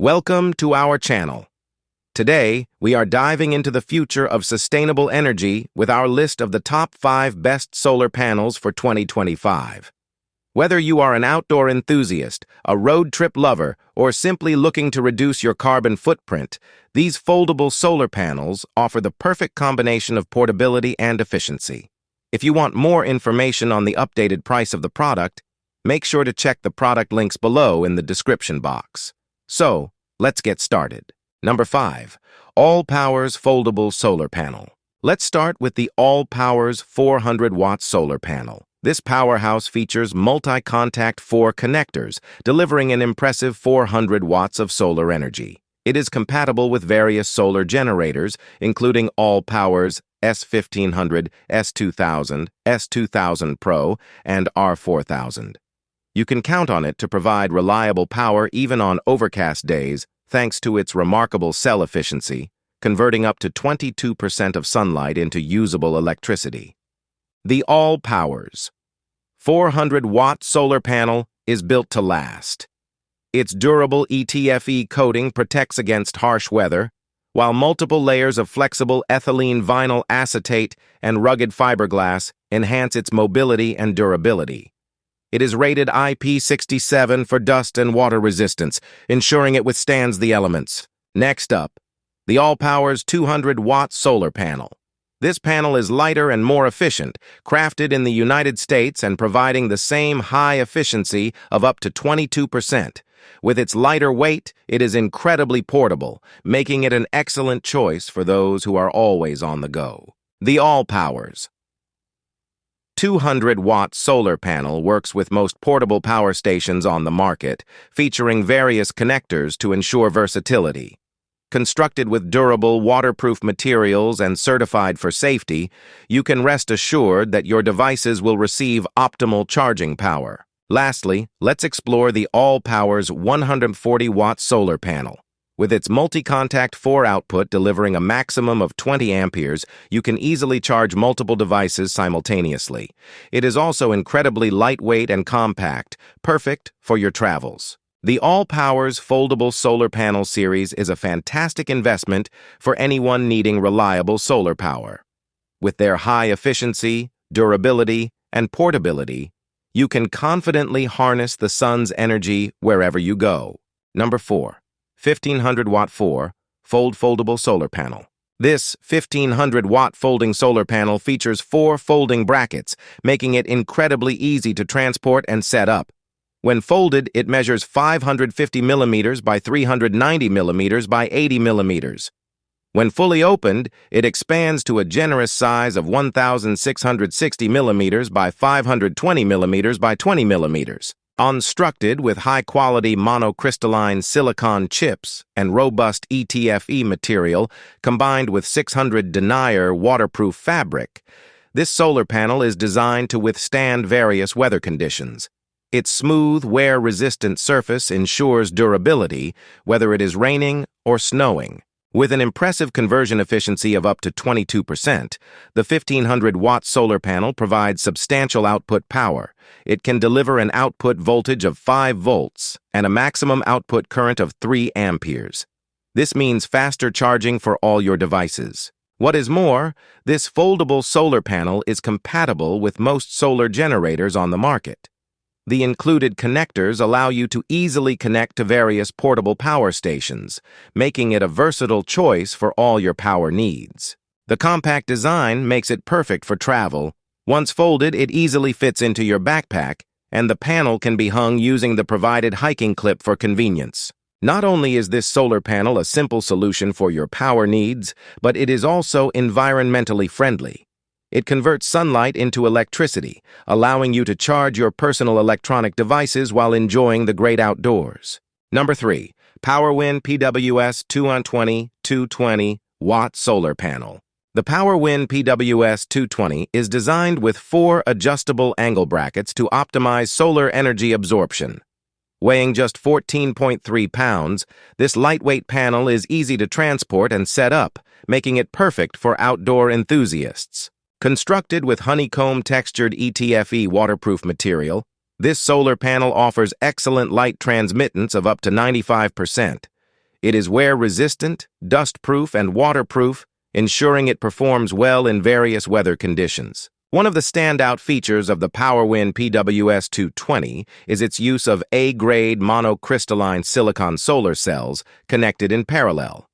Welcome to our channel. Today, we are diving into the future of sustainable energy with our list of the top 5 best solar panels for 2025. Whether you are an outdoor enthusiast, a road trip lover, or simply looking to reduce your carbon footprint, these foldable solar panels offer the perfect combination of portability and efficiency. If you want more information on the updated price of the product, make sure to check the product links below in the description box. So, let's get started. Number 5. ALLPOWERS Foldable Solar Panel. Let's start with the ALLPOWERS 400-watt solar panel. This powerhouse features multi-contact 4 connectors, delivering an impressive 400 watts of solar energy. It is compatible with various solar generators, including ALLPOWERS S1500, S2000, S2000 Pro, and R4000. You can count on it to provide reliable power even on overcast days, thanks to its remarkable cell efficiency, converting up to 22% of sunlight into usable electricity. The ALLPOWERS 400-watt solar panel is built to last. Its durable ETFE coating protects against harsh weather, while multiple layers of flexible ethylene vinyl acetate and rugged fiberglass enhance its mobility and durability. It is rated IP67 for dust and water resistance, ensuring it withstands the elements. Next up, the ALLPOWERS 200-watt solar panel. This panel is lighter and more efficient, crafted in the United States and providing the same high efficiency of up to 22%. With its lighter weight, it is incredibly portable, making it an excellent choice for those who are always on the go. The ALLPOWERS 200-watt solar panel works with most portable power stations on the market, featuring various connectors to ensure versatility. Constructed with durable, waterproof materials and certified for safety, you can rest assured that your devices will receive optimal charging power. Lastly, let's explore the ALLPOWERS 140-watt solar panel. With its multi-contact 4 output delivering a maximum of 20 amperes, you can easily charge multiple devices simultaneously. It is also incredibly lightweight and compact, perfect for your travels. The ALLPOWERS Foldable Solar Panel series is a fantastic investment for anyone needing reliable solar power. With their high efficiency, durability, and portability, you can confidently harness the sun's energy wherever you go. Number 4. 1500-watt 4 Foldable Solar Panel. This 1500-watt folding solar panel features 4 folding brackets, making it incredibly easy to transport and set up. When folded, it measures 550 millimeters by 390 millimeters by 80 millimeters. When fully opened, it expands to a generous size of 1,660 millimeters by 520 millimeters by 20 millimeters. Constructed with high-quality monocrystalline silicon chips and robust ETFE material combined with 600 denier waterproof fabric, this solar panel is designed to withstand various weather conditions. Its smooth, wear-resistant surface ensures durability, whether it is raining or snowing. With an impressive conversion efficiency of up to 22%, the 1500-watt solar panel provides substantial output power. It can deliver an output voltage of 5 volts and a maximum output current of 3 amperes. This means faster charging for all your devices. What is more, this foldable solar panel is compatible with most solar generators on the market. The included connectors allow you to easily connect to various portable power stations, making it a versatile choice for all your power needs. The compact design makes it perfect for travel. Once folded, it easily fits into your backpack, and the panel can be hung using the provided hiking clip for convenience. Not only is this solar panel a simple solution for your power needs, but it is also environmentally friendly. It converts sunlight into electricity, allowing you to charge your personal electronic devices while enjoying the great outdoors. Number 3. POWERWIN PWS 220-220-watt solar panel. The POWERWIN PWS 220 is designed with 4 adjustable angle brackets to optimize solar energy absorption. Weighing just 14.3 pounds, this lightweight panel is easy to transport and set up, making it perfect for outdoor enthusiasts. Constructed with honeycomb-textured ETFE waterproof material, this solar panel offers excellent light transmittance of up to 95%. It is wear-resistant, dust-proof, and waterproof, ensuring it performs well in various weather conditions. One of the standout features of the POWERWIN PWS 220 is its use of A-grade monocrystalline silicon solar cells connected in parallel.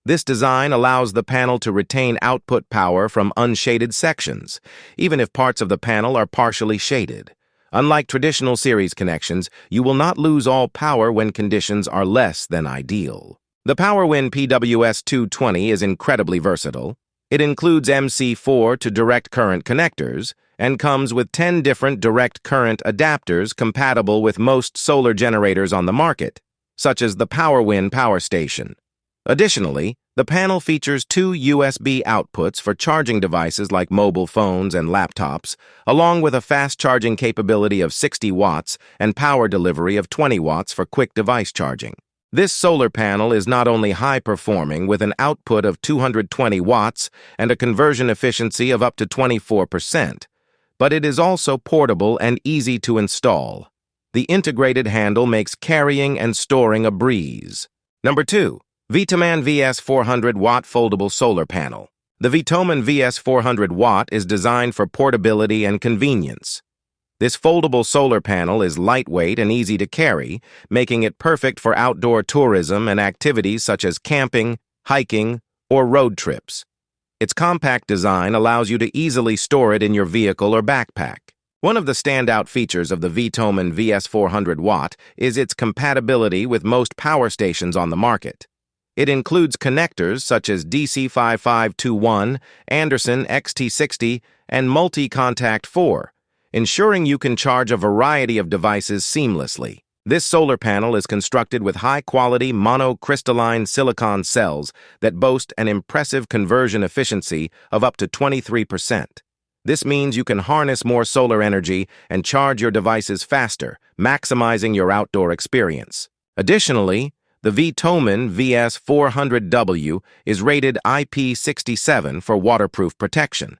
This design allows the panel to retain output power from unshaded sections, even if parts of the panel are partially shaded. Unlike traditional series connections, you will not lose all power when conditions are less than ideal. The POWERWIN PWS 220 is incredibly versatile. It includes MC4 to direct current connectors and comes with 10 different direct current adapters compatible with most solar generators on the market, such as the POWERWIN power station. Additionally, the panel features 2 USB outputs for charging devices like mobile phones and laptops, along with a fast charging capability of 60 watts and power delivery of 20 watts for quick device charging. This solar panel is not only high-performing with an output of 220 watts and a conversion efficiency of up to 24%, but it is also portable and easy to install. The integrated handle makes carrying and storing a breeze. Number 2. VTOMAN VS 400 Watt Foldable Solar Panel. The VTOMAN VS 400 Watt is designed for portability and convenience. This foldable solar panel is lightweight and easy to carry, making it perfect for outdoor tourism and activities such as camping, hiking, or road trips. Its compact design allows you to easily store it in your vehicle or backpack. One of the standout features of the VTOMAN VS 400 Watt is its compatibility with most power stations on the market. It includes connectors such as DC5521, Anderson XT60, and Multi-Contact 4, ensuring you can charge a variety of devices seamlessly. This solar panel is constructed with high-quality monocrystalline silicon cells that boast an impressive conversion efficiency of up to 23%. This means you can harness more solar energy and charge your devices faster, maximizing your outdoor experience. Additionally, the VTOMAN VS 400W is rated IP67 for waterproof protection.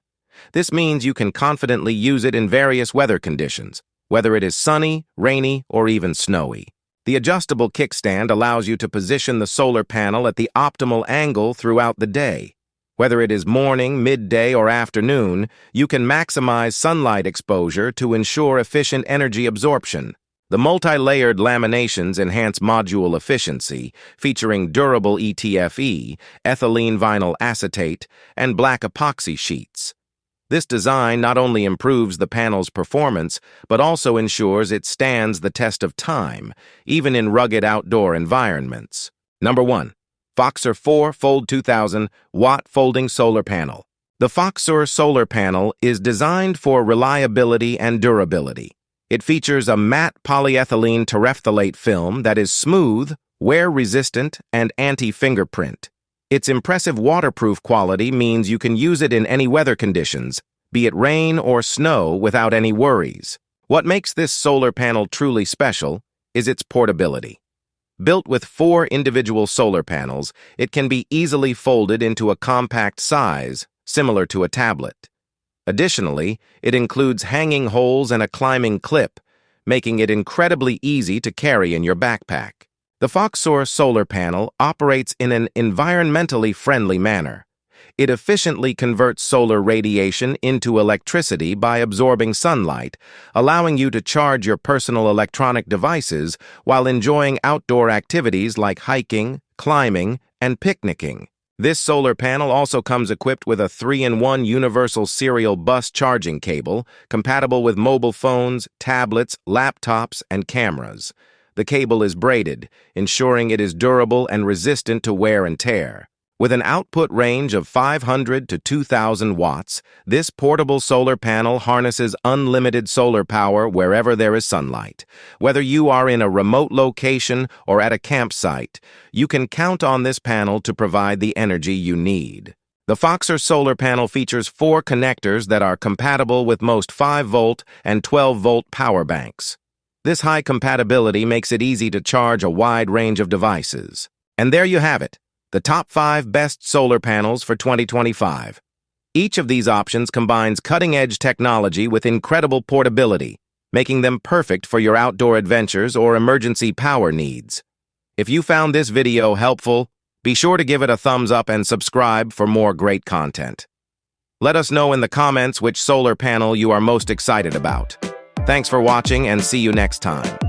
This means you can confidently use it in various weather conditions, whether it is sunny, rainy, or even snowy. The adjustable kickstand allows you to position the solar panel at the optimal angle throughout the day. Whether it is morning, midday, or afternoon, you can maximize sunlight exposure to ensure efficient energy absorption. The multi-layered laminations enhance module efficiency, featuring durable ETFE, ethylene vinyl acetate, and black epoxy sheets. This design not only improves the panel's performance, but also ensures it stands the test of time, even in rugged outdoor environments. Number 1. FOXSUR 4 Fold 2000 Watt Folding Solar Panel. The FOXSUR solar panel is designed for reliability and durability. It features a matte polyethylene terephthalate film that is smooth, wear-resistant, and anti-fingerprint. Its impressive waterproof quality means you can use it in any weather conditions, be it rain or snow, without any worries. What makes this solar panel truly special is its portability. Built with 4 individual solar panels, it can be easily folded into a compact size, similar to a tablet. Additionally, it includes hanging holes and a climbing clip, making it incredibly easy to carry in your backpack. The FOXSUR solar panel operates in an environmentally friendly manner. It efficiently converts solar radiation into electricity by absorbing sunlight, allowing you to charge your personal electronic devices while enjoying outdoor activities like hiking, climbing, and picnicking. This solar panel also comes equipped with a 3-in-1 universal serial bus charging cable, compatible with mobile phones, tablets, laptops, and cameras. The cable is braided, ensuring it is durable and resistant to wear and tear. With an output range of 500 to 2,000 watts, this portable solar panel harnesses unlimited solar power wherever there is sunlight. Whether you are in a remote location or at a campsite, you can count on this panel to provide the energy you need. The FOXSUR solar panel features 4 connectors that are compatible with most 5-volt and 12-volt power banks. This high compatibility makes it easy to charge a wide range of devices. And there you have it, the top 5 best solar panels for 2025. Each of these options combines cutting-edge technology with incredible portability, making them perfect for your outdoor adventures or emergency power needs. If you found this video helpful, be sure to give it a thumbs up and subscribe for more great content. Let us know in the comments which solar panel you are most excited about. Thanks for watching and see you next time.